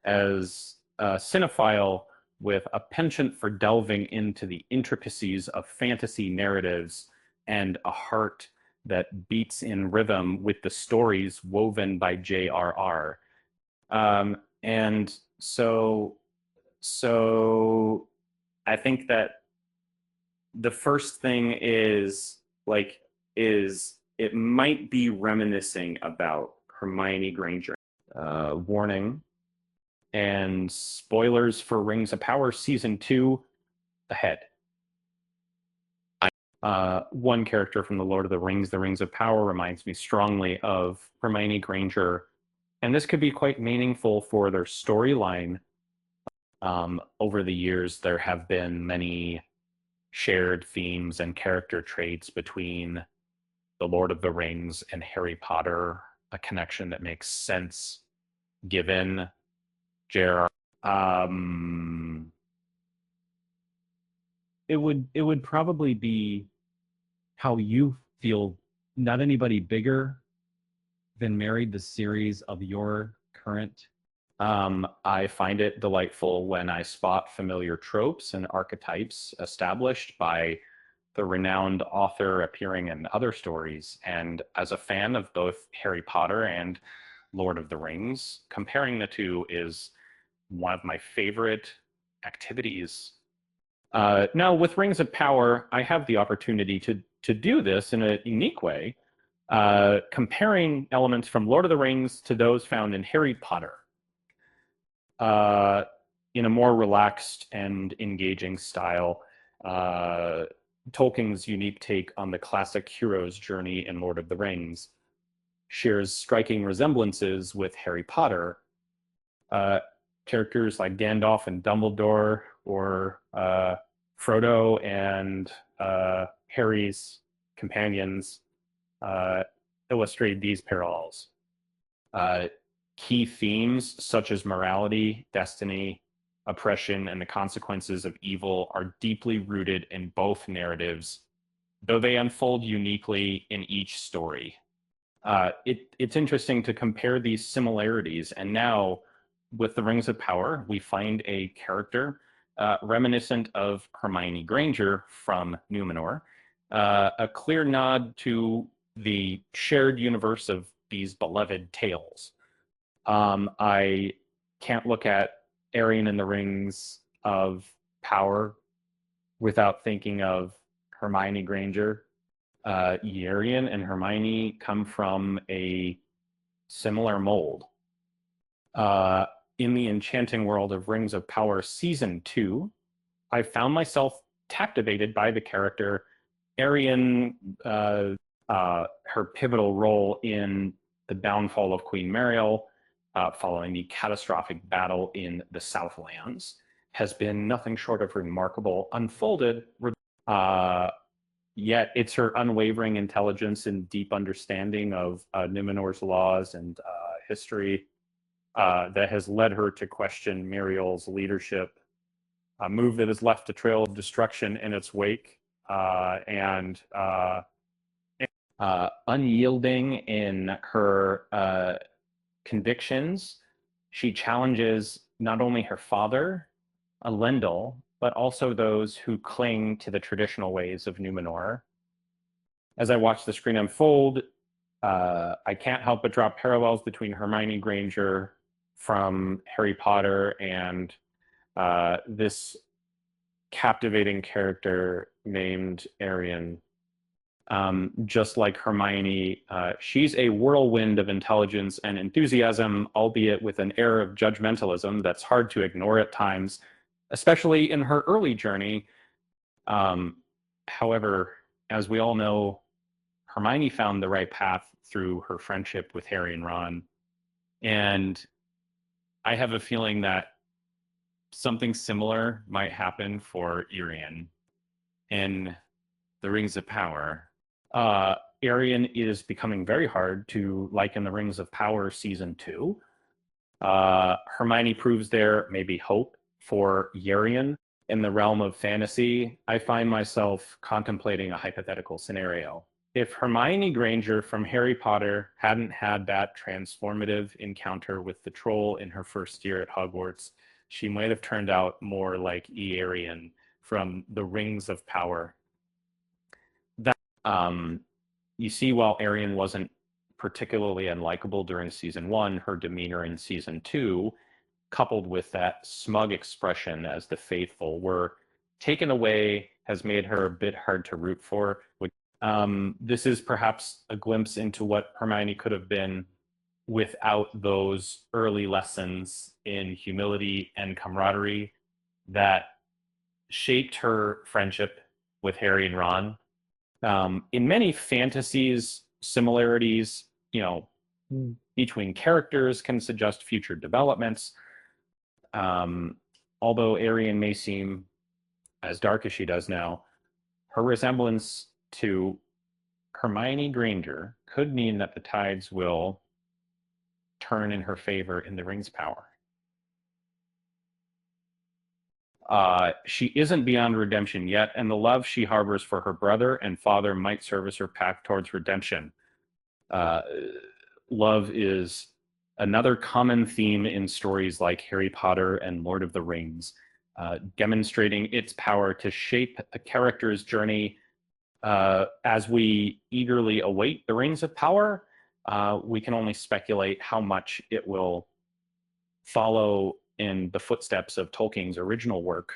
as a cinephile with a penchant for delving into the intricacies of fantasy narratives and a heart that beats in rhythm with the stories woven by J.R.R. And so I think that the first thing is like is it might be reminiscing about Hermione Granger. Warning and spoilers for Rings of Power season 2 ahead. One character from the Lord of the Rings of Power, reminds me strongly of Hermione Granger, and this could be quite meaningful for their storyline. Over the years, there have been many shared themes and character traits between the Lord of the Rings and Harry Potter, a connection that makes sense given J.R.R. It would probably be how you feel. Not anybody bigger than Married, the series of your current. I find it delightful when I spot familiar tropes and archetypes established by the renowned author appearing in other stories. And as a fan of both Harry Potter and Lord of the Rings, comparing the two is one of my favorite activities. Now, with Rings of Power, I have the opportunity to do this in a unique way, comparing elements from Lord of the Rings to those found in Harry Potter, in a more relaxed and engaging style. Tolkien's unique take on the classic hero's journey in Lord of the Rings shares striking resemblances with Harry Potter. Characters like Gandalf and Dumbledore, or Frodo and Harry's companions, illustrate these parallels. Key themes such as morality, destiny, oppression, and the consequences of evil are deeply rooted in both narratives, though they unfold uniquely in each story. It's interesting to compare these similarities, and now with the Rings of Power, we find a character reminiscent of Hermione Granger from Numenor, a clear nod to the shared universe of these beloved tales. I can't look at Eärien and the Rings of Power without thinking of Hermione Granger. Eärien and Hermione come from a similar mold. In the enchanting world of Rings of Power Season 2, I found myself captivated by the character Eärien, her pivotal role in the downfall of Queen Mariel, following the catastrophic battle in the Southlands, has been nothing short of remarkable, unfolded. Yet it's her unwavering intelligence and deep understanding of Numenor's laws and history that has led her to question Mariel's leadership, a move that has left a trail of destruction in its wake, and unyielding in her convictions. She challenges not only her father, Elendil, but also those who cling to the traditional ways of Numenor. As I watch the screen unfold, I can't help but draw parallels between Hermione Granger from Harry Potter and this captivating character named Eärien. Just like Hermione, she's a whirlwind of intelligence and enthusiasm, albeit with an air of judgmentalism that's hard to ignore at times, especially in her early journey. However, as we all know, Hermione found the right path through her friendship with Harry and Ron. And I have a feeling that something similar might happen for Eärien in the Rings of Power. Eärien is becoming very hard to like in the Rings of Power Season 2. Hermione proves there may be hope for Eärien. In the realm of fantasy, I find myself contemplating a hypothetical scenario. if Hermione Granger from Harry Potter hadn't had that transformative encounter with the troll in her first year at Hogwarts, she might have turned out more like Eärien from the Rings of Power. That you see, while Eärien wasn't particularly unlikable during season one, her demeanor in season two, coupled with that smug expression as the faithful, were taken away, has made her a bit hard to root for. This is perhaps a glimpse into what Hermione could have been without those early lessons in humility and camaraderie that shaped her friendship with Harry and Ron. In many fantasies, similarities, between characters can suggest future developments. Although Eärien may seem as dark as she does now, her resemblance to Hermione Granger could mean that the tides will turn in her favor in the Ring's power. She isn't beyond redemption yet, and the love she harbors for her brother and father might serve as her path towards redemption. Love is another common theme in stories like Harry Potter and Lord of the Rings, demonstrating its power to shape a character's journey. As we eagerly await the Rings of Power, we can only speculate how much it will follow in the footsteps of Tolkien's original work,